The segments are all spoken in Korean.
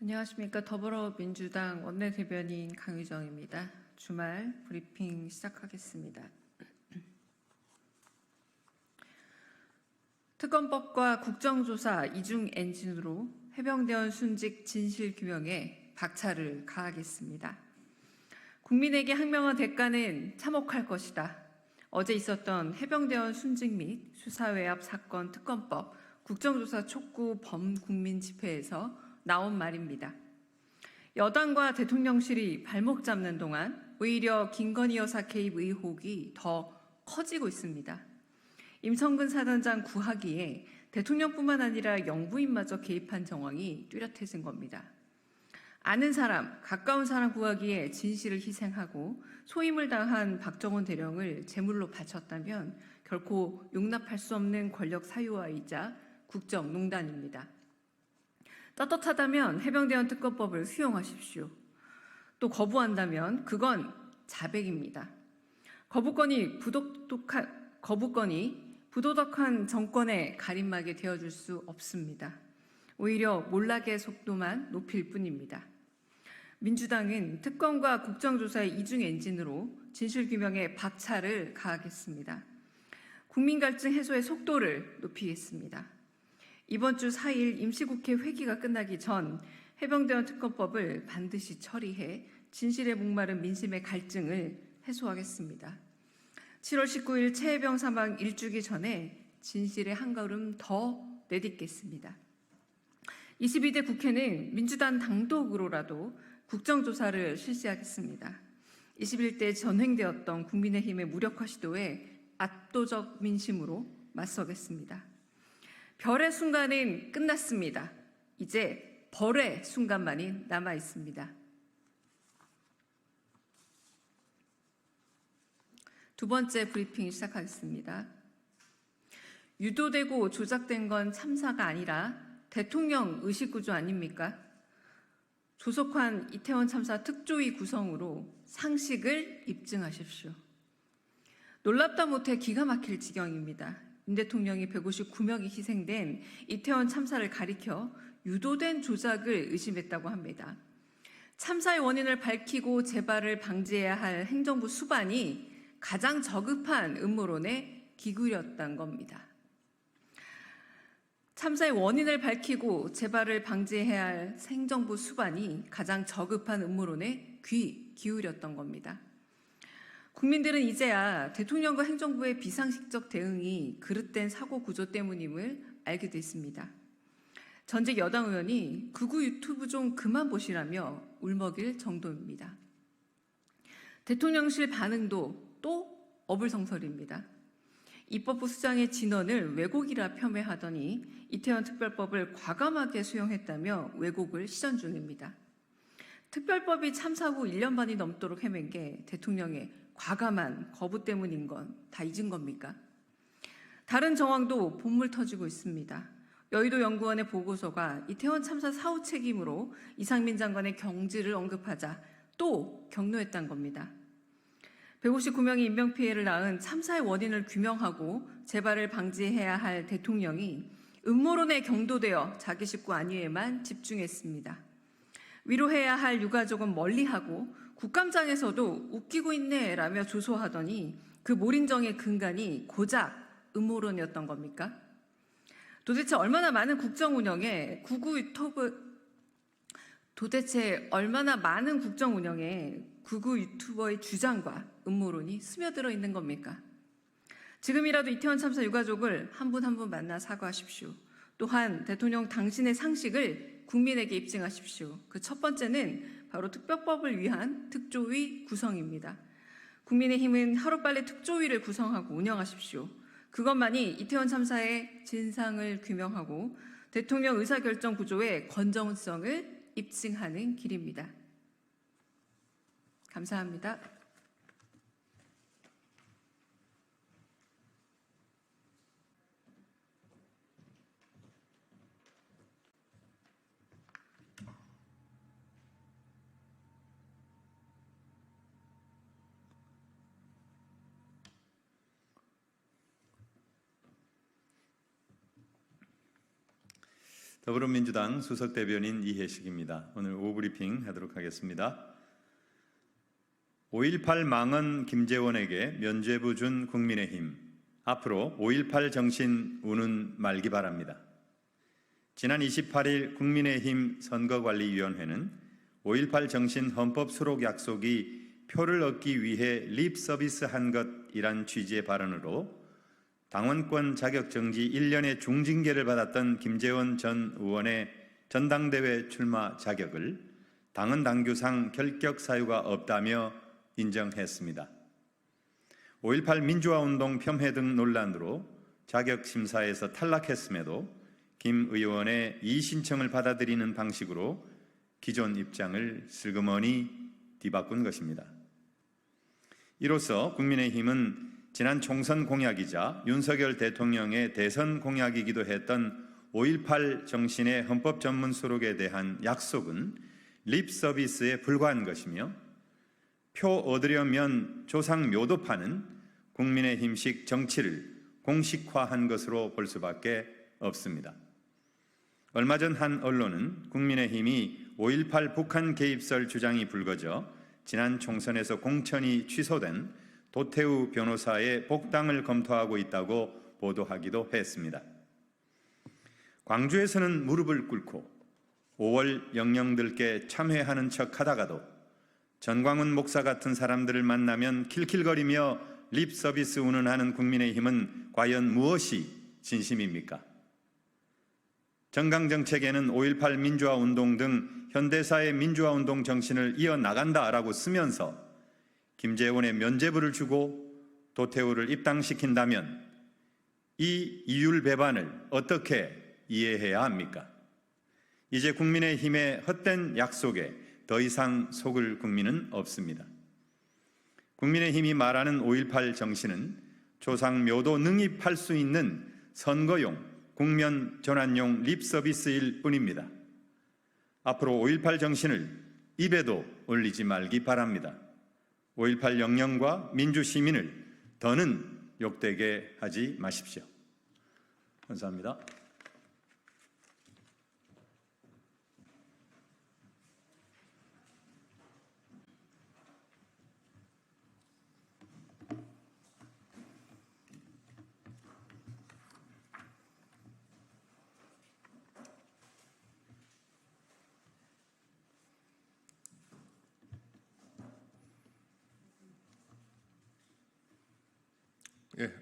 안녕하십니까. 더불어민주당 원내대변인 강유정입니다. 주말 브리핑 시작하겠습니다. 특검법과 국정조사 이중 엔진으로 해병대원 순직 진실규명에 박차를 가하겠습니다. 국민에게 항명한 대가는 참혹할 것이다. 어제 있었던 해병대원 순직 및 수사외압 사건 특검법 국정조사 촉구 범국민 집회에서 나온 말입니다. 여당과 대통령실이 발목 잡는 동안 오히려 김건희 여사 개입 의혹이 더 커지고 있습니다. 임성근 사단장 구하기에 대통령뿐만 아니라 영부인마저 개입한 정황이 뚜렷해진 겁니다. 아는 사람, 가까운 사람 구하기에 진실을 희생하고 소임을 다한 박정원 대령을 제물로 바쳤다면 결코 용납할 수 없는 권력 사유화이자 국정농단입니다. 떳떳하다면 해병대원 특검법을 수용하십시오. 또 거부한다면 그건 자백입니다. 거부권이 부도덕한 정권의 가림막이 되어줄 수 없습니다. 오히려 몰락의 속도만 높일 뿐입니다. 민주당은 특검과 국정조사의 이중 엔진으로 진실규명에 박차를 가하겠습니다. 국민 갈증 해소의 속도를 높이겠습니다. 이번 주 4일 임시국회 회기가 끝나기 전 해병대원 특검법을 반드시 처리해 진실에 목마른 민심의 갈증을 해소하겠습니다. 7월 19일 최혜병 사망 1주기 전에 진실의 한 걸음 더 내딛겠습니다. 22대 국회는 민주당 단독으로라도 국정조사를 실시하겠습니다. 21대 전횡되었던 국민의힘의 무력화 시도에 압도적 민심으로 맞서겠습니다. 별의 순간은 끝났습니다. 이제 벌의 순간만이 남아 있습니다. 두 번째 브리핑 시작하겠습니다. 유도되고 조작된 건 참사가 아니라 대통령 의식구조 아닙니까? 조속한 이태원 참사 특조위 구성으로 상식을 입증하십시오. 놀랍다 못해 기가 막힐 지경입니다. 윤 대통령이 159명이 희생된 이태원 참사를 가리켜 유도된 조작을 의심했다고 합니다. 참사의 원인을 밝히고 재발을 방지해야 할 행정부 수반이 가장 저급한 음모론에 기울였던 겁니다. 참사의 원인을 밝히고 재발을 방지해야 할 행정부 수반이 가장 저급한 음모론에 귀 기울였던 겁니다. 국민들은 이제야 대통령과 행정부의 비상식적 대응이 그릇된 사고 구조 때문임을 알게 됐습니다. 전직 여당 의원이 극우 유튜브 좀 그만 보시라며 울먹일 정도입니다. 대통령실 반응도 또 어불성설입니다. 입법부 수장의 진언을 왜곡이라 폄훼하더니 이태원 특별법을 과감하게 수용했다며 왜곡을 시전 중입니다. 특별법이 참사 후 1년 반이 넘도록 헤맨 게 대통령의 과감한 거부 때문인 건 다 잊은 겁니까? 다른 정황도 본물 터지고 있습니다. 여의도 연구원의 보고서가 이태원 참사 사후 책임으로 이상민 장관의 경질을 언급하자 또 격노했다는 겁니다. 159명의 인명피해를 낳은 참사의 원인을 규명하고 재발을 방지해야 할 대통령이 음모론에 경도되어 자기 식구 안위에만 집중했습니다. 위로해야 할 유가족은 멀리하고 국감장에서도 웃기고 있네 라며 조소하더니 그 몰인정의 근간이 고작 음모론이었던 겁니까? 도대체 얼마나 많은 국정 운영에 극우 유튜버의 주장과 음모론이 스며들어 있는 겁니까? 지금이라도 이태원 참사 유가족을 한 분 한 분 만나 사과하십시오. 또한 대통령 당신의 상식을 국민에게 입증하십시오. 그 첫 번째는 바로 특별법을 위한 특조위 구성입니다. 국민의힘은 하루빨리 특조위를 구성하고 운영하십시오. 그것만이 이태원 참사의 진상을 규명하고 대통령 의사결정 구조의 건전성을 입증하는 길입니다. 감사합니다. 더불어민주당 수석대변인 이해식입니다. 오늘 오후 브리핑 하도록 하겠습니다. 5.18 망언 김재원에게 면죄부 준 국민의힘, 앞으로 5.18 정신 우는 말기 바랍니다. 지난 28일 국민의힘 선거관리위원회는 5.18 정신 헌법 수록 약속이 표를 얻기 위해 립 서비스한 것이란 취지의 발언으로 당원권 자격 정지 1년의 중징계를 받았던 김재원 전 의원의 전당대회 출마 자격을 당헌 당규상 결격 사유가 없다며 인정했습니다. 5.18 민주화운동 폄훼 등 논란으로 자격심사에서 탈락했음에도 김 의원의 이의신청을 받아들이는 방식으로 기존 입장을 슬그머니 뒤바꾼 것입니다. 이로써 국민의힘은 지난 총선 공약이자 윤석열 대통령의 대선 공약이기도 했던 5.18 정신의 헌법 전문 수록에 대한 약속은 립 서비스에 불과한 것이며 표 얻으려면 조상 묘도 파는 국민의힘식 정치를 공식화한 것으로 볼 수밖에 없습니다. 얼마 전 한 언론은 국민의힘이 5.18 북한 개입설 주장이 불거져 지난 총선에서 공천이 취소된 도태우 변호사의 복당을 검토하고 있다고 보도하기도 했습니다. 광주에서는 무릎을 꿇고 5월 영령들께 참회하는 척하다가도 전광훈 목사 같은 사람들을 만나면 킬킬거리며 립 서비스 운운하는 국민의힘은 과연 무엇이 진심입니까? 정강정책에는 5.18 민주화운동 등 현대사의 민주화운동 정신을 이어나간다라고 쓰면서 김재원의 면죄부를 주고 도태우를 입당시킨다면 이 이율 배반을 어떻게 이해해야 합니까? 이제 국민의힘의 헛된 약속에 더 이상 속을 국민은 없습니다. 국민의힘이 말하는 5.18 정신은 조상묘도 능입할 수 있는 선거용, 국면 전환용 립 서비스일 뿐입니다. 앞으로 5.18 정신을 입에도 올리지 말기 바랍니다. 5.18 영령과 민주시민을 더는 욕되게 하지 마십시오. 감사합니다.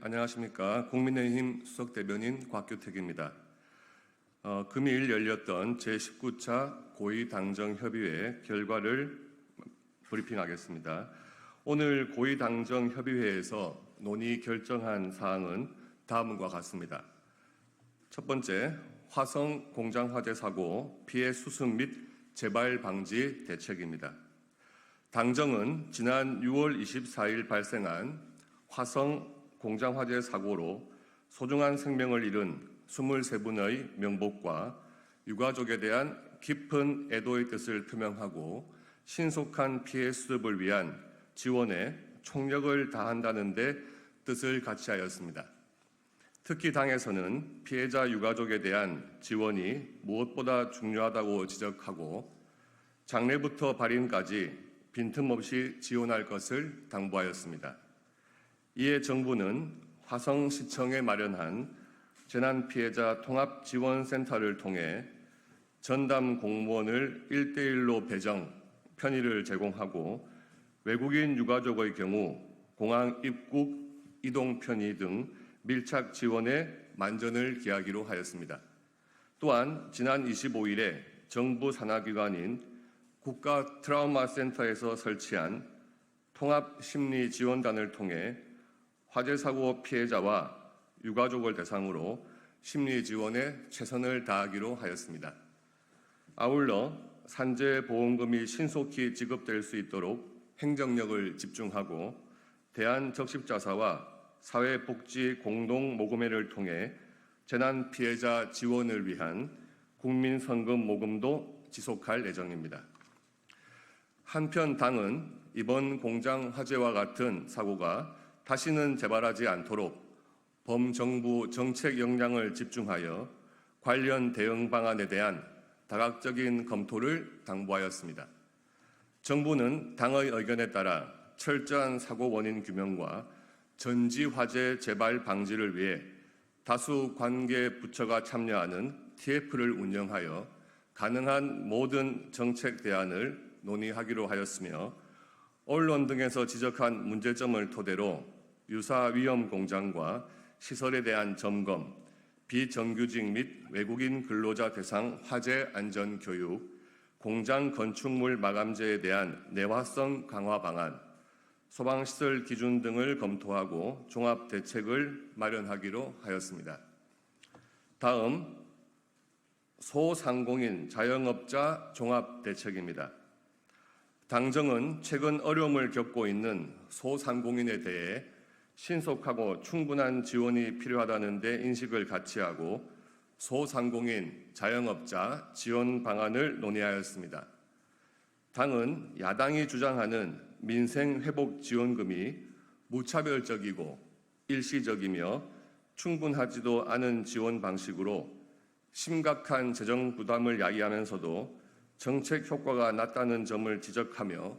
안녕하십니까. 국민의힘 수석대변인 곽규택입니다. 금일 열렸던 제19차 고위당정협의회 결과를 브리핑하겠습니다. 오늘 고위당정협의회에서 논의 결정한 사항은 다음과 같습니다. 첫 번째, 화성 공장 화재 사고 피해 수습 및 재발 방지 대책입니다. 당정은 지난 6월 24일 발생한 화성 공장 화재 사고로 소중한 생명을 잃은 23분의 명복과 유가족에 대한 깊은 애도의 뜻을 표명하고 신속한 피해 수습을 위한 지원에 총력을 다한다는 데 뜻을 같이하였습니다. 특히 당에서는 피해자 유가족에 대한 지원이 무엇보다 중요하다고 지적하고 장례부터 발인까지 빈틈없이 지원할 것을 당부하였습니다. 이에 정부는 화성시청에 마련한 재난피해자 통합지원센터를 통해 전담 공무원을 1:1로 배정, 편의를 제공하고 외국인 유가족의 경우 공항 입국, 이동 편의 등 밀착 지원에 만전을 기하기로 하였습니다. 또한 지난 25일에 정부 산하기관인 국가 트라우마 센터에서 설치한 통합심리지원단을 통해 화재 사고 피해자와 유가족을 대상으로 심리 지원에 최선을 다하기로 하였습니다. 아울러 산재보험금이 신속히 지급될 수 있도록 행정력을 집중하고 대한적십자사와 사회복지 공동모금회를 통해 재난 피해자 지원을 위한 국민성금 모금도 지속할 예정입니다. 한편 당은 이번 공장 화재와 같은 사고가 다시는 재발하지 않도록 범정부 정책 역량을 집중하여 관련 대응 방안에 대한 다각적인 검토를 당부하였습니다. 정부는 당의 의견에 따라 철저한 사고 원인 규명과 전지 화재 재발 방지를 위해 다수 관계 부처가 참여하는 TF를 운영하여 가능한 모든 정책 대안을 논의하기로 하였으며, 언론 등에서 지적한 문제점을 토대로 유사 위험 공장과 시설에 대한 점검, 비정규직 및 외국인 근로자 대상 화재 안전 교육, 공장 건축물 마감재에 대한 내화성 강화 방안, 소방시설 기준 등을 검토하고 종합 대책을 마련하기로 하였습니다. 다음, 소상공인 자영업자 종합 대책입니다. 당정은 최근 어려움을 겪고 있는 소상공인에 대해 신속하고 충분한 지원이 필요하다는 데 인식을 같이 하고 소상공인 자영업자 지원 방안을 논의하였습니다. 당은 야당이 주장하는 민생회복지원금이 무차별적이고 일시적이며 충분하지도 않은 지원 방식으로 심각한 재정 부담을 야기하면서도 정책 효과가 낮다는 점을 지적하며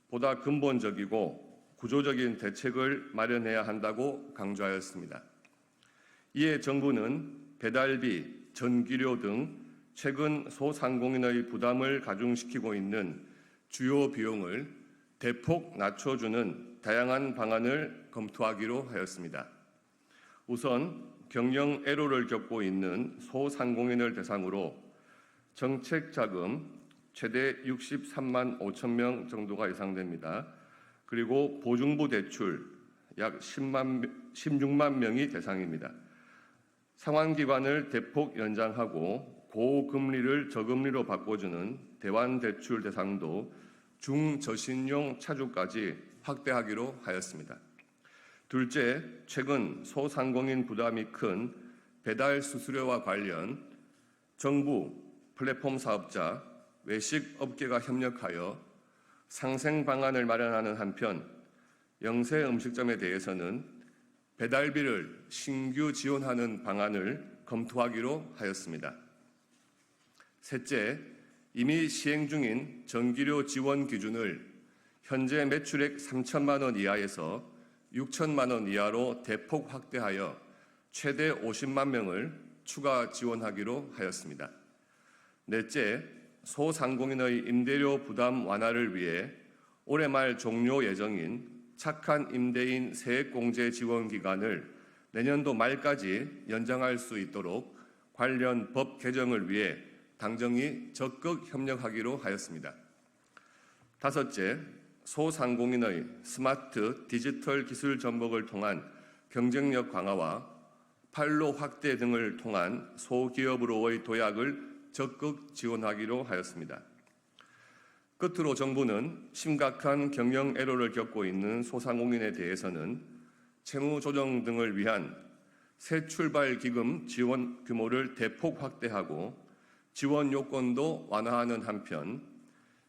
보다 근본적이고 구조적인 대책을 마련해야 한다고 강조하였습니다. 이에 정부는 배달비, 전기료 등 최근 소상공인의 부담을 가중시키고 있는 주요 비용을 대폭 낮춰주는 다양한 방안을 검토하기로 하였습니다. 우선 경영 애로를 겪고 있는 소상공인을 대상으로 정책 자금 최대 63만 5천 명 정도가 예상됩니다. 그리고 보증부 대출 약 16만 명이 대상입니다. 상환기간을 대폭 연장하고 고금리를 저금리로 바꿔주는 대환대출 대상도 중저신용 차주까지 확대하기로 하였습니다. 둘째, 최근 소상공인 부담이 큰 배달 수수료와 관련 정부, 플랫폼 사업자, 외식 업계가 협력하여 상생 방안을 마련하는 한편 영세 음식점에 대해서는 배달비를 신규 지원하는 방안을 검토하기로 하였습니다. 셋째, 이미 시행 중인 전기료 지원 기준을 현재 매출액 3천만 원 이하에서 6천만 원 이하로 대폭 확대하여 최대 50만 명을 추가 지원하기로 하였습니다. 넷째, 소상공인의 임대료 부담 완화를 위해 올해 말 종료 예정인 착한 임대인 세액공제 지원 기간을 내년도 말까지 연장할 수 있도록 관련 법 개정을 위해 당정이 적극 협력하기로 하였습니다. 다섯째, 소상공인의 스마트 디지털 기술 접목을 통한 경쟁력 강화와 판로 확대 등을 통한 소기업으로의 도약을 적극 지원하기로 하였습니다. 끝으로 정부는 심각한 경영 애로를 겪고 있는 소상공인에 대해서는 채무 조정 등을 위한 새 출발 기금 지원 규모를 대폭 확대하고 지원 요건도 완화하는 한편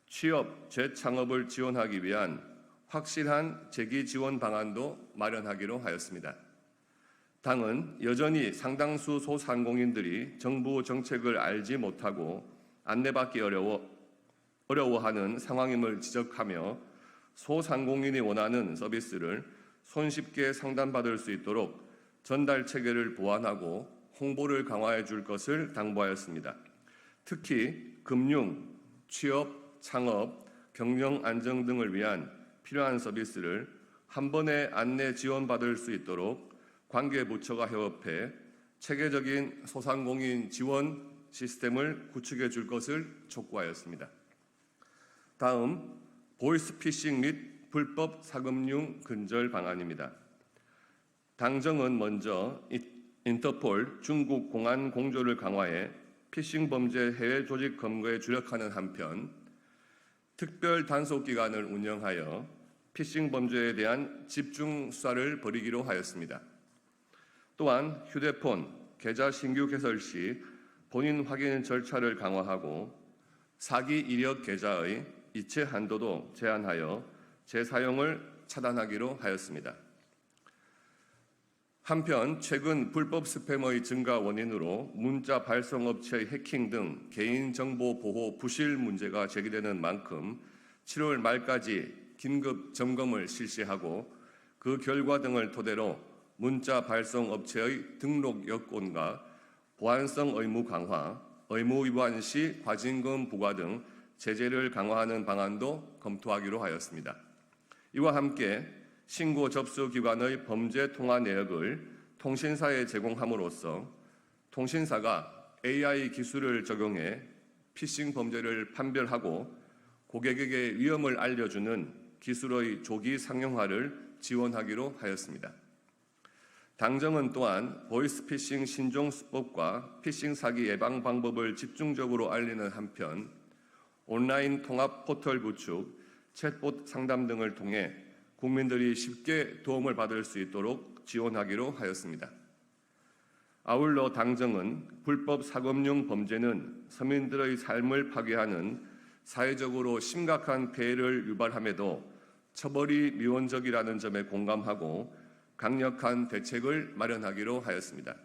취업, 재창업을 지원하기 위한 확실한 재기 지원 방안도 마련하기로 하였습니다. 당은 여전히 상당수 소상공인들이 정부 정책을 알지 못하고 안내받기 어려워하는 상황임을 지적하며 소상공인이 원하는 서비스를 손쉽게 상담받을 수 있도록 전달 체계를 보완하고 홍보를 강화해 줄 것을 당부하였습니다. 특히 금융, 취업, 창업, 경영 안정 등을 위한 필요한 서비스를 한 번에 안내 지원받을 수 있도록 관계부처가 협업해 체계적인 소상공인 지원 시스템을 구축해 줄 것을 촉구하였습니다. 다음, 보이스피싱 및 불법 사금융 근절 방안입니다. 당정은 먼저 인터폴 중국 공안 공조를 강화해 피싱 범죄 해외 조직 검거에 주력하는 한편 특별 단속 기관을 운영하여 피싱 범죄에 대한 집중 수사를 벌이기로 하였습니다. 또한 휴대폰, 계좌 신규 개설 시 본인 확인 절차를 강화하고 사기 이력 계좌의 이체 한도도 제한하여 재사용을 차단하기로 하였습니다. 한편 최근 불법 스팸의 증가 원인으로 문자 발송업체의 해킹 등 개인정보 보호 부실 문제가 제기되는 만큼 7월 말까지 긴급 점검을 실시하고 그 결과 등을 토대로 문자 발송업체의 등록 여건과 보안성 의무 강화, 의무 위반 시 과징금 부과 등 제재를 강화하는 방안도 검토하기로 하였습니다. 이와 함께 신고 접수 기관의 범죄 통화 내역을 통신사에 제공함으로써 통신사가 AI 기술을 적용해 피싱 범죄를 판별하고 고객에게 위험을 알려주는 기술의 조기 상용화를 지원하기로 하였습니다. 당정은 또한 보이스피싱 신종 수법과 피싱 사기 예방 방법을 집중적으로 알리는 한편 온라인 통합 포털 구축, 챗봇 상담 등을 통해 국민들이 쉽게 도움을 받을 수 있도록 지원하기로 하였습니다. 아울러 당정은 불법 사금융 범죄는 서민들의 삶을 파괴하는 사회적으로 심각한 폐해를 유발함에도 처벌이 미온적이라는 점에 공감하고 강력한 대책을 마련하기로 하였습니다.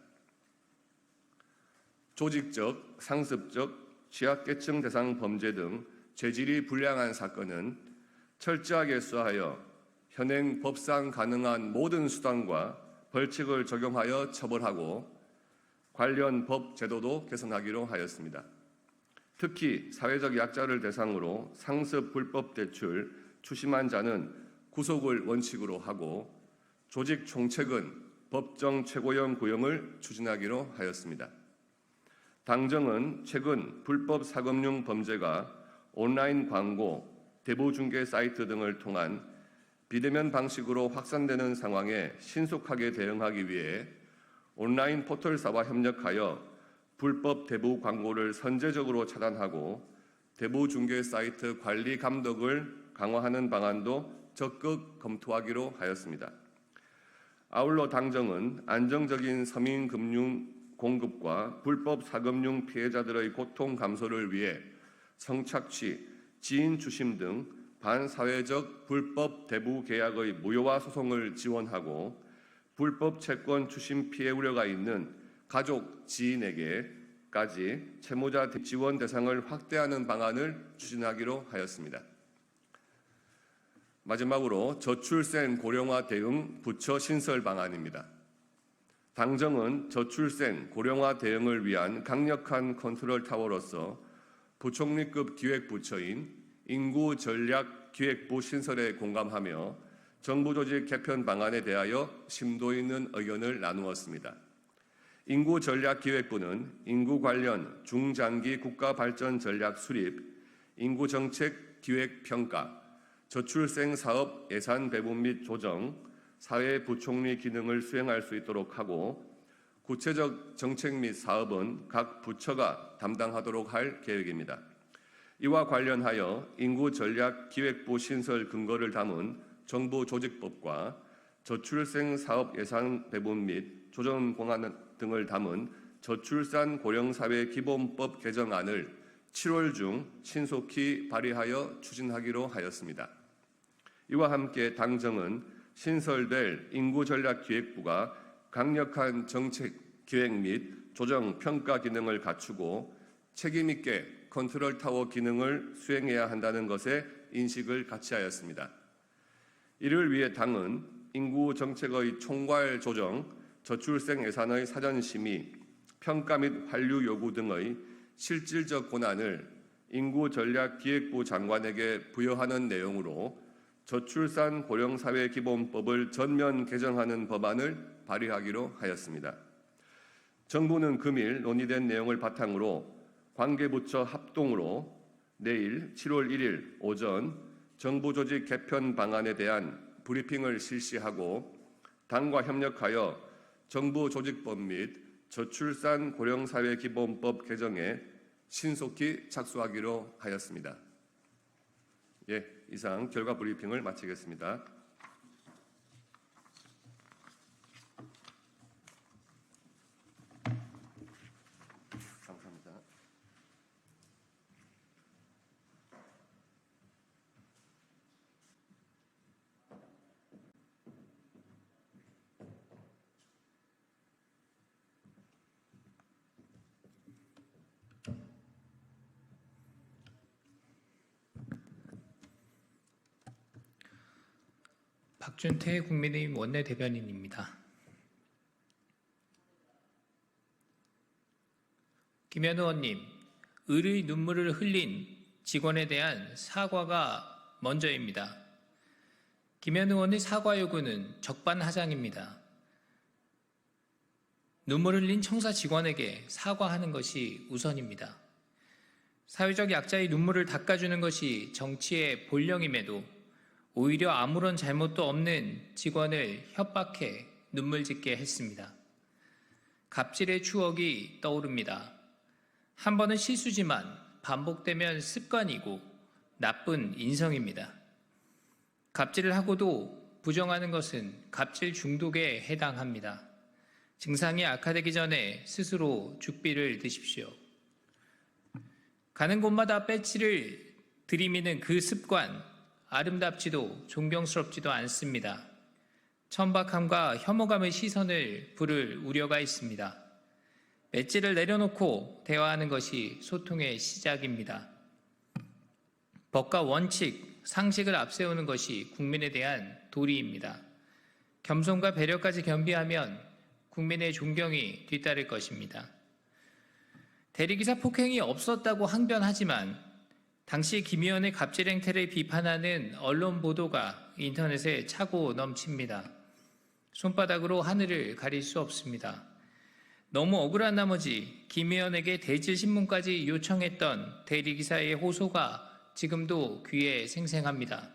조직적, 상습적, 취약계층 대상 범죄 등 죄질이 불량한 사건은 철저하게 수사하여 현행 법상 가능한 모든 수단과 벌칙을 적용하여 처벌하고 관련 법 제도도 개선하기로 하였습니다. 특히 사회적 약자를 대상으로 상습 불법 대출 추심한 자는 구속을 원칙으로 하고 조직 총책은 법정 최고형 구형을 추진하기로 하였습니다. 당정은 최근 불법 사금융 범죄가 온라인 광고, 대부 중개 사이트 등을 통한 비대면 방식으로 확산되는 상황에 신속하게 대응하기 위해 온라인 포털사와 협력하여 불법 대부 광고를 선제적으로 차단하고 대부 중개 사이트 관리 감독을 강화하는 방안도 적극 검토하기로 하였습니다. 아울러 당정은 안정적인 서민 금융 공급과 불법 사금융 피해자들의 고통 감소를 위해 성착취, 지인 추심 등 반사회적 불법 대부 계약의 무효화 소송을 지원하고 불법 채권 추심 피해 우려가 있는 가족, 지인에게까지 채무자 지원 대상을 확대하는 방안을 추진하기로 하였습니다. 마지막으로 저출생 고령화 대응 부처 신설 방안입니다. 당정은 저출생 고령화 대응을 위한 강력한 컨트롤 타워로서 부총리급 기획부처인 인구전략기획부 신설에 공감하며 정부 조직 개편 방안에 대하여 심도 있는 의견을 나누었습니다. 인구전략기획부는 인구 관련 중장기 국가발전 전략 수립, 인구정책 기획 평가, 저출생 사업 예산 배분 및 조정, 사회부총리 기능을 수행할 수 있도록 하고 구체적 정책 및 사업은 각 부처가 담당하도록 할 계획입니다. 이와 관련하여 인구전략기획부 신설 근거를 담은 정부 조직법과 저출생 사업 예산 배분 및 조정 공안 등을 담은 저출산 고령사회 기본법 개정안을 7월 중 신속히 발의하여 추진하기로 하였습니다. 이와 함께 당정은 신설될 인구전략기획부가 강력한 정책 기획 및 조정 평가 기능을 갖추고 책임 있게 컨트롤 타워 기능을 수행해야 한다는 것에 인식을 같이 하였습니다. 이를 위해 당은 인구 정책의 총괄 조정, 저출생 예산의 사전 심의, 평가 및 환류 요구 등의 실질적 권한을 인구전략기획부 장관에게 부여하는 내용으로 저출산 고령사회 기본법을 전면 개정하는 법안을 발의하기로 하였습니다. 정부는 금일 논의된 내용을 바탕으로 관계부처 합동으로 내일 7월 1일 오전 정부 조직 개편 방안에 대한 브리핑을 실시하고 당과 협력하여 정부 조직법 및 저출산 고령사회 기본법 개정에 신속히 착수하기로 하였습니다. 이상 결과 브리핑을 마치겠습니다. 감사합니다. 박준태 국민의힘 원내대변인입니다. 김현 의원님, 의의 눈물을 흘린 직원에 대한 사과가 먼저입니다. 김현 의원의 사과 요구는 적반하장입니다. 눈물 흘린 청사 직원에게 사과하는 것이 우선입니다. 사회적 약자의 눈물을 닦아주는 것이 정치의 본령임에도 오히려 아무런 잘못도 없는 직원을 협박해 눈물 짓게 했습니다. 갑질의 추억이 떠오릅니다. 한 번은 실수지만 반복되면 습관이고 나쁜 인성입니다. 갑질을 하고도 부정하는 것은 갑질 중독에 해당합니다. 증상이 악화되기 전에 스스로 죽비를 드십시오. 가는 곳마다 배지를 들이미는 그 습관, 아름답지도 존경스럽지도 않습니다. 천박함과 혐오감의 시선을 부를 우려가 있습니다. 배지를 내려놓고 대화하는 것이 소통의 시작입니다. 법과 원칙, 상식을 앞세우는 것이 국민에 대한 도리입니다. 겸손과 배려까지 겸비하면 국민의 존경이 뒤따를 것입니다. 대리기사 폭행이 없었다고 항변하지만 당시 김 의원의 갑질 행태를 비판하는 언론 보도가 인터넷에 차고 넘칩니다. 손바닥으로 하늘을 가릴 수 없습니다. 너무 억울한 나머지 김 의원에게 대질신문까지 요청했던 대리기사의 호소가 지금도 귀에 생생합니다.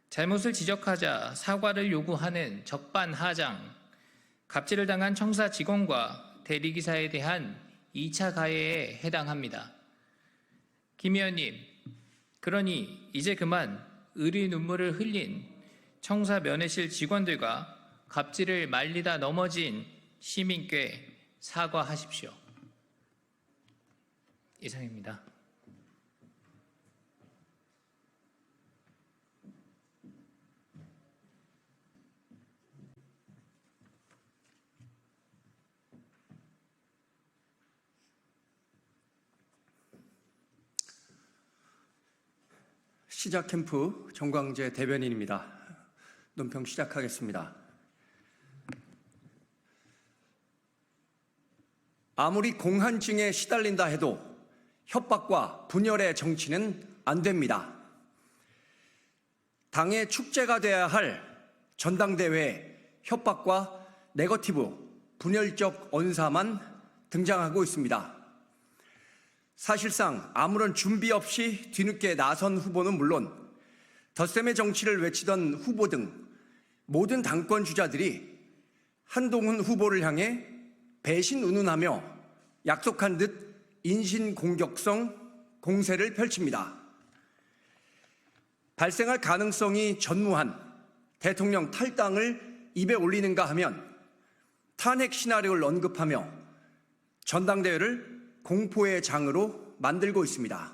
잘못을 지적하자 사과를 요구하는 적반하장, 갑질을 당한 청사 직원과 대리기사에 대한 2차 가해에 해당합니다. 김 의원님, 그러니 이제 그만 의리 눈물을 흘린 청사 면회실 직원들과 갑질을 말리다 넘어진 시민께 사과하십시오. 이상입니다. 시작 캠프 정광재 대변인입니다. 논평 시작하겠습니다. 아무리 공한증에 시달린다 해도 협박과 분열의 정치는 안 됩니다. 당의 축제가 돼야 할 전당대회에 협박과 네거티브, 분열적 언사만 등장하고 있습니다. 사실상 아무런 준비 없이 뒤늦게 나선 후보는 물론 덧셈의 정치를 외치던 후보 등 모든 당권 주자들이 한동훈 후보를 향해 배신 운운하며 약속한 듯 인신공격성 공세를 펼칩니다. 발생할 가능성이 전무한 대통령 탈당을 입에 올리는가 하면 탄핵 시나리오를 언급하며 전당대회를 공포의 장으로 만들고 있습니다.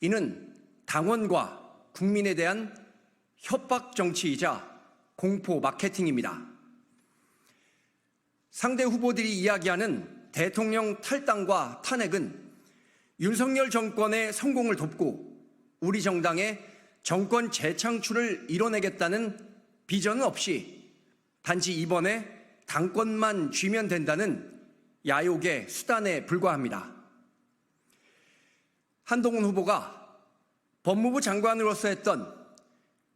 이는 당원과 국민에 대한 협박 정치이자 공포 마케팅입니다. 상대 후보들이 이야기하는 대통령 탈당과 탄핵은 윤석열 정권의 성공을 돕고 우리 정당의 정권 재창출을 이뤄내겠다는 비전은 없이 단지 이번에 당권만 쥐면 된다는 야욕의 수단에 불과합니다. 한동훈 후보가 법무부 장관으로서 했던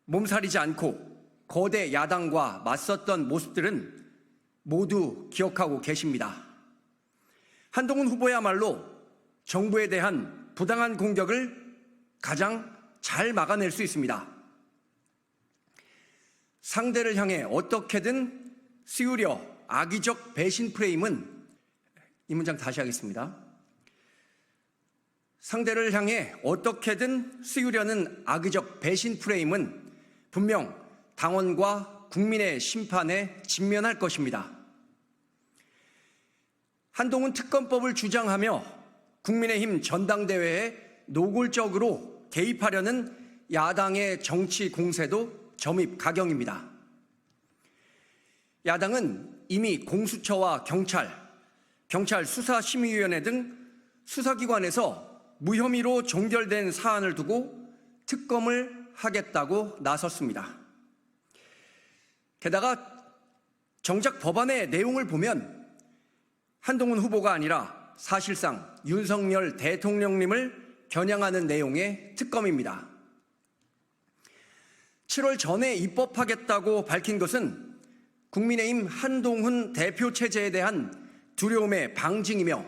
몸살이지 않고 거대 야당과 맞섰던 모습들은 모두 기억하고 계십니다. 한동훈 후보야말로 정부에 대한 부당한 공격을 가장 잘 막아낼 수 있습니다. 상대를 향해 어떻게든 씌우려 악의적 배신 프레임은, 이 문장 다시 하겠습니다. 상대를 향해 어떻게든 씌우려는 악의적 배신 프레임은 분명 당원과 국민의 심판에 직면할 것입니다. 한동훈 특검법을 주장하며 국민의힘 전당대회에 노골적으로 개입하려는 야당의 정치 공세도 점입가경입니다. 야당은 이미 공수처와 경찰 수사심의위원회 등 수사기관에서 무혐의로 종결된 사안을 두고 특검을 하겠다고 나섰습니다. 게다가 정작 법안의 내용을 보면 한동훈 후보가 아니라 사실상 윤석열 대통령님을 겨냥하는 내용의 특검입니다. 7월 전에 입법하겠다고 밝힌 것은 국민의힘 한동훈 대표 체제에 대한 두려움의 방증이며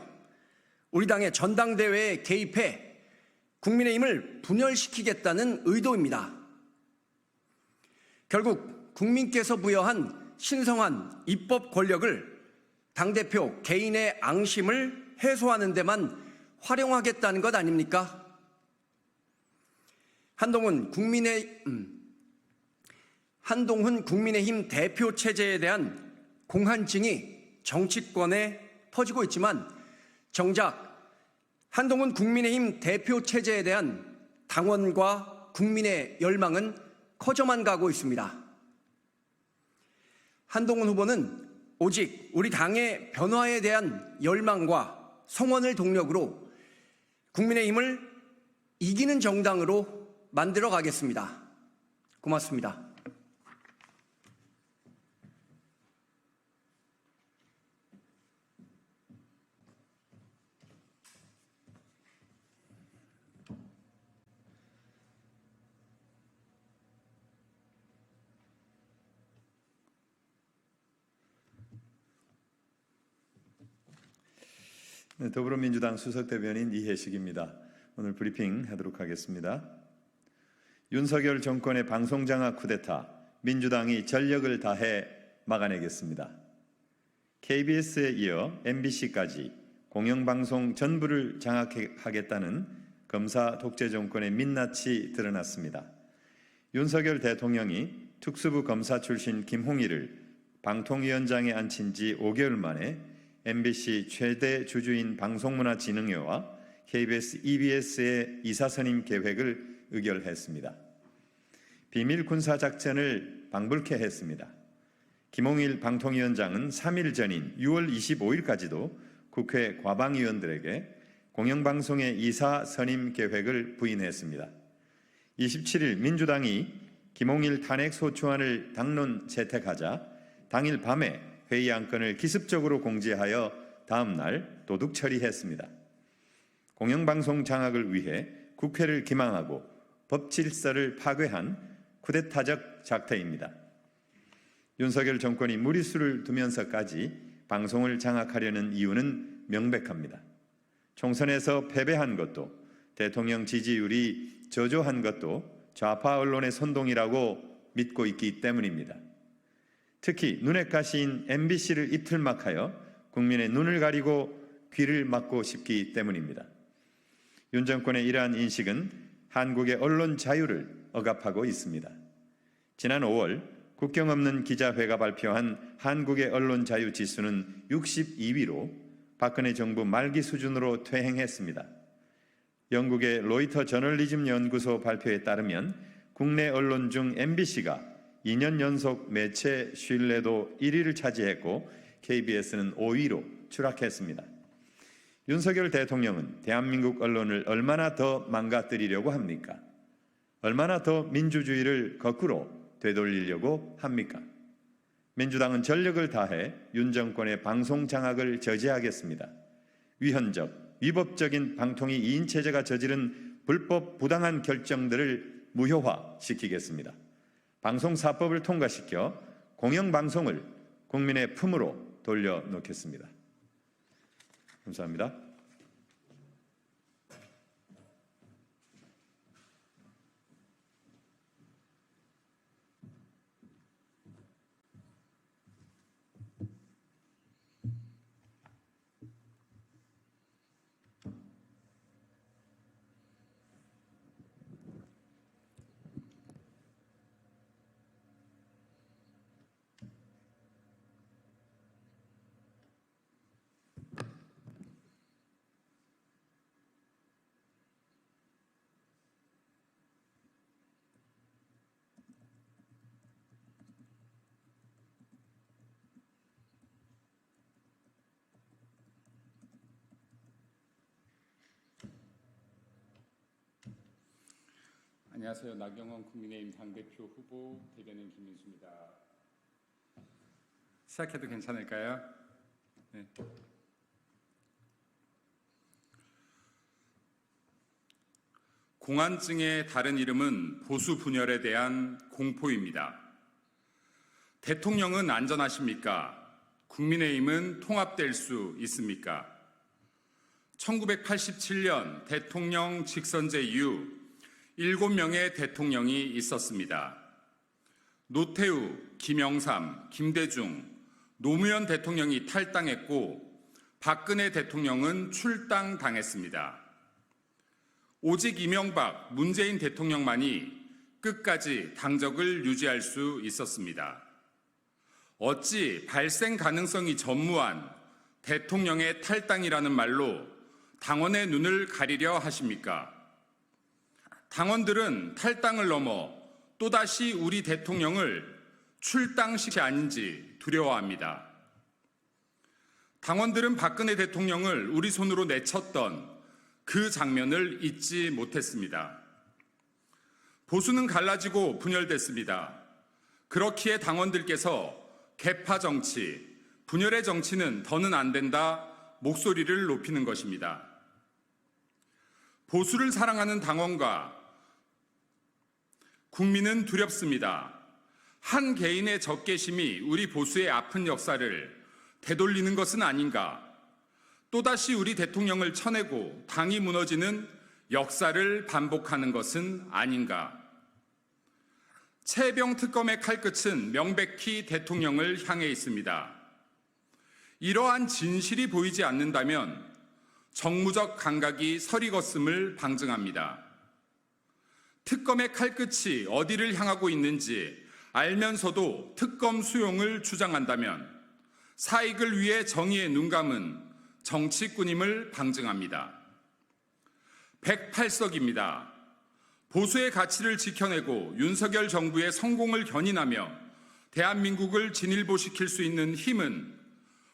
우리 당의 전당대회에 개입해 국민의힘을 분열시키겠다는 의도입니다. 결국 국민께서 부여한 신성한 입법 권력을 당대표 개인의 앙심을 해소하는 데만 활용하겠다는 것 아닙니까? 한동훈 국민의힘 대표 체제에 대한 공한증이 정치권에 퍼지고 있지만 정작 한동훈 국민의힘 대표 체제에 대한 당원과 국민의 열망은 커져만 가고 있습니다. 한동훈 후보는 오직 우리 당의 변화에 대한 열망과 성원을 동력으로 국민의힘을 이기는 정당으로 만들어 가겠습니다. 고맙습니다. 네, 더불어민주당 수석대변인 이해식입니다. 오늘 브리핑 하도록 하겠습니다. 윤석열 정권의 방송장악 쿠데타, 민주당이 전력을 다해 막아내겠습니다. KBS에 이어 MBC까지 공영방송 전부를 장악하겠다는 검사 독재 정권의 민낯이 드러났습니다. 윤석열 대통령이 특수부 검사 출신 김홍일을 방통위원장에 앉힌 지 5개월 만에 MBC 최대 주주인 방송문화진흥회와 KBS, EBS의 이사선임 계획을 의결했습니다. 비밀 군사작전을 방불케 했습니다. 김홍일 방통위원장은 3일 전인 6월 25일까지도 국회 과방위원들에게 공영방송의 이사 선임 계획을 부인했습니다. 27일 민주당이 김홍일 탄핵소추안을 당론 채택하자 당일 밤에 회의 안건을 기습적으로 공지하여 다음 날 도둑 처리했습니다. 공영방송 장악을 위해 국회를 기망하고 법 질서를 파괴한 쿠데타적 작태입니다. 윤석열 정권이 무리수를 두면서까지 방송을 장악하려는 이유는 명백합니다. 총선에서 패배한 것도 대통령 지지율이 저조한 것도 좌파 언론의 선동이라고 믿고 있기 때문입니다. 특히 눈엣 가시인 MBC를 입틀막하여 국민의 눈을 가리고 귀를 막고 싶기 때문입니다. 윤 정권의 이러한 인식은 한국의 언론 자유를 억압하고 있습니다. 지난 5월 국경 없는 기자회가 발표한 한국의 언론 자유 지수는 62위로 박근혜 정부 말기 수준으로 퇴행했습니다. 영국의 로이터 저널리즘 연구소 발표에 따르면 국내 언론 중 MBC가 2년 연속 매체 신뢰도 1위를 차지했고 KBS는 5위로 추락했습니다. 윤석열 대통령은 대한민국 언론을 얼마나 더 망가뜨리려고 합니까? 얼마나 더 민주주의를 거꾸로 되돌리려고 합니까? 민주당은 전력을 다해 윤 정권의 방송 장악을 저지하겠습니다. 위헌적, 위법적인 방통위 2인 체제가 저지른 불법 부당한 결정들을 무효화시키겠습니다. 방송사법을 통과시켜 공영방송을 국민의 품으로 돌려놓겠습니다. 감사합니다. 안녕하세요. 나경원 국민의힘 당대표 후보 대변인 김민수입니다. 시작해도 괜찮을까요? 네. 공안증의 다른 이름은 보수 분열에 대한 공포입니다. 대통령은 안전하십니까? 국민의힘은 통합될 수 있습니까? 1987년 대통령 직선제 이후 7명의 대통령이 있었습니다. 노태우, 김영삼, 김대중, 노무현 대통령이 탈당했고 박근혜 대통령은 출당당했습니다. 오직 이명박, 문재인 대통령만이 끝까지 당적을 유지할 수 있었습니다. 어찌 발생 가능성이 전무한 대통령의 탈당이라는 말로 당원의 눈을 가리려 하십니까? 당원들은 탈당을 넘어 또다시 우리 대통령을 출당시키 아닌지 두려워합니다. 당원들은 박근혜 대통령을 우리 손으로 내쳤던 그 장면을 잊지 못했습니다. 보수는 갈라지고 분열됐습니다. 그렇기에 당원들께서 계파 정치, 분열의 정치는 더는 안 된다 목소리를 높이는 것입니다. 보수를 사랑하는 당원과 국민은 두렵습니다. 한 개인의 적개심이 우리 보수의 아픈 역사를 되돌리는 것은 아닌가? 또다시 우리 대통령을 쳐내고 당이 무너지는 역사를 반복하는 것은 아닌가? 최병 특검의 칼끝은 명백히 대통령을 향해 있습니다. 이러한 진실이 보이지 않는다면 정무적 감각이 서리걷음을 방증합니다. 특검의 칼끝이 어디를 향하고 있는지 알면서도 특검 수용을 주장한다면 사익을 위해 정의의 눈감은 정치꾼임을 방증합니다. 108석입니다. 보수의 가치를 지켜내고 윤석열 정부의 성공을 견인하며 대한민국을 진일보시킬 수 있는 힘은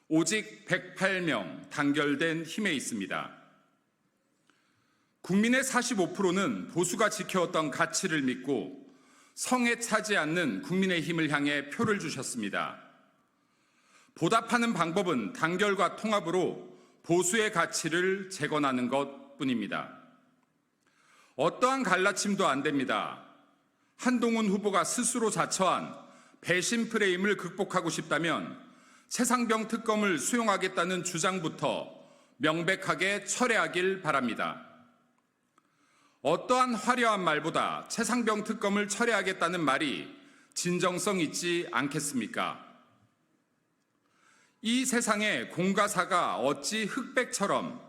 오직 108명 단결된 힘에 있습니다. 국민의 45%는 보수가 지켜왔던 가치를 믿고 성에 차지 않는 국민의힘을 향해 표를 주셨습니다. 보답하는 방법은 단결과 통합으로 보수의 가치를 재건하는 것뿐입니다. 어떠한 갈라침도 안 됩니다. 한동훈 후보가 스스로 자처한 배신 프레임을 극복하고 싶다면 최상병 특검을 수용하겠다는 주장부터 명백하게 철회하길 바랍니다. 어떠한 화려한 말보다 최상병 특검을 철회하겠다는 말이 진정성 있지 않겠습니까? 이 세상에 공과 사가 어찌 흑백처럼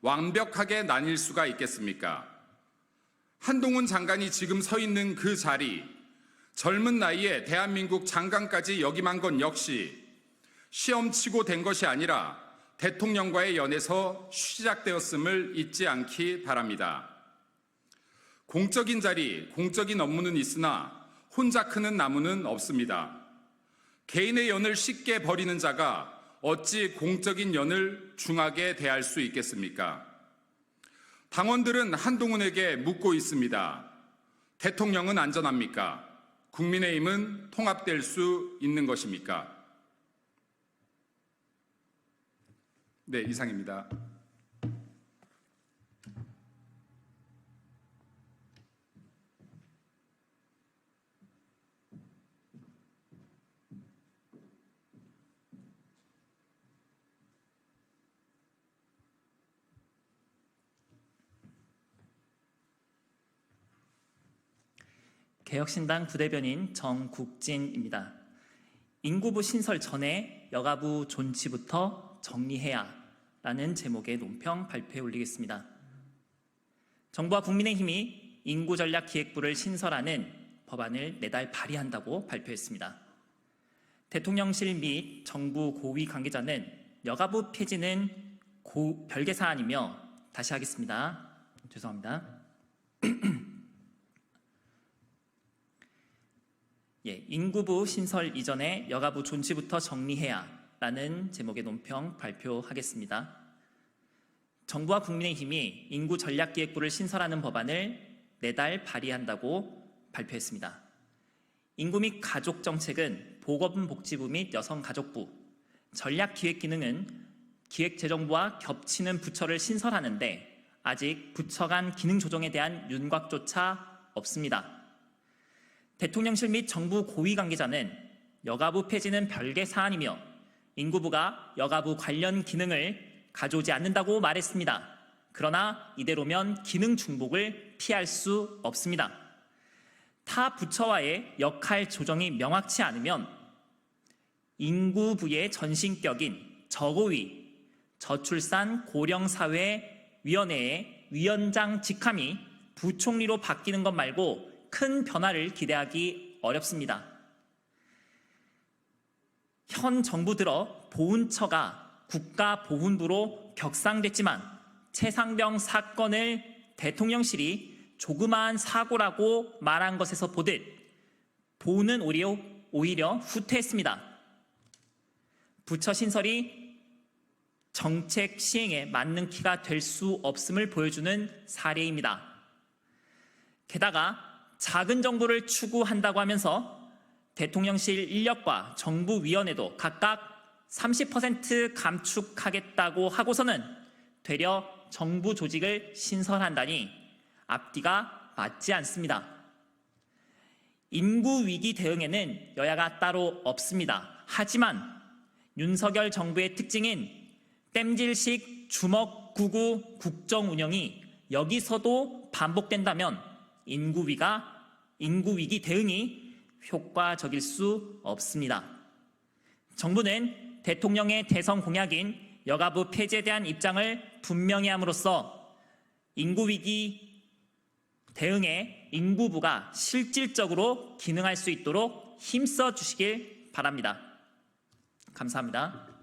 완벽하게 나뉠 수가 있겠습니까? 한동훈 장관이 지금 서 있는 그 자리, 젊은 나이에 대한민국 장관까지 역임한 건 역시 시험치고 된 것이 아니라 대통령과의 연에서 시작되었음을 잊지 않기 바랍니다. 공적인 자리, 공적인 업무는 있으나 혼자 크는 나무는 없습니다. 개인의 연을 쉽게 버리는 자가 어찌 공적인 연을 중하게 대할 수 있겠습니까? 당원들은 한동훈에게 묻고 있습니다. 대통령은 안전합니까? 국민의힘은 통합될 수 있는 것입니까? 네, 이상입니다. 개혁신당 부대변인 정국진입니다. 인구부 신설 전에 여가부 존치부터 정리해야 라는 제목의 논평 발표에 올리겠습니다. 정부와 국민의힘이 인구전략기획부를 신설하는 법안을 내달 발의한다고 발표했습니다. 대통령실 및 정부 고위 관계자는 여가부 폐지는 별개 사안이며, 다시 하겠습니다. 죄송합니다. 인구부 신설 이전에 여가부 존치부터 정리해야 라는 제목의 논평 발표하겠습니다. 정부와 국민의힘이 인구전략기획부를 신설하는 법안을 내달 발의한다고 발표했습니다. 인구 및 가족 정책은 보건복지부 및 여성가족부, 전략기획기능은 기획재정부와 겹치는 부처를 신설하는데 아직 부처 간 기능 조정에 대한 윤곽조차 없습니다. 대통령실 및 정부 고위 관계자는 여가부 폐지는 별개 사안이며 인구부가 여가부 관련 기능을 가져오지 않는다고 말했습니다. 그러나 이대로면 기능 중복을 피할 수 없습니다. 타 부처와의 역할 조정이 명확치 않으면 인구부의 전신격인 저고위, 저출산 고령사회위원회의 위원장 직함이 부총리로 바뀌는 것 말고 큰 변화를 기대하기 어렵습니다. 현 정부 들어 보훈처가 국가보훈부로 격상됐지만 최상병 사건을 대통령실이 조그마한 사고라고 말한 것에서 보듯 보훈은 오히려 후퇴했습니다. 부처 신설이 정책 시행에 맞는 키가 될 수 없음을 보여주는 사례입니다. 게다가 작은 정부를 추구한다고 하면서 대통령실 인력과 정부위원회도 각각 30% 감축하겠다고 하고서는 되려 정부 조직을 신설한다니 앞뒤가 맞지 않습니다. 인구 위기 대응에는 여야가 따로 없습니다. 하지만 윤석열 정부의 특징인 땜질식 주먹구구 국정 운영이 여기서도 반복된다면 인구 위기 대응이 효과적일 수 없습니다. 정부는 대통령의 대선 공약인 여가부 폐지에 대한 입장을 분명히 함으로써 인구 위기 대응에 인구부가 실질적으로 기능할 수 있도록 힘써 주시길 바랍니다. 감사합니다.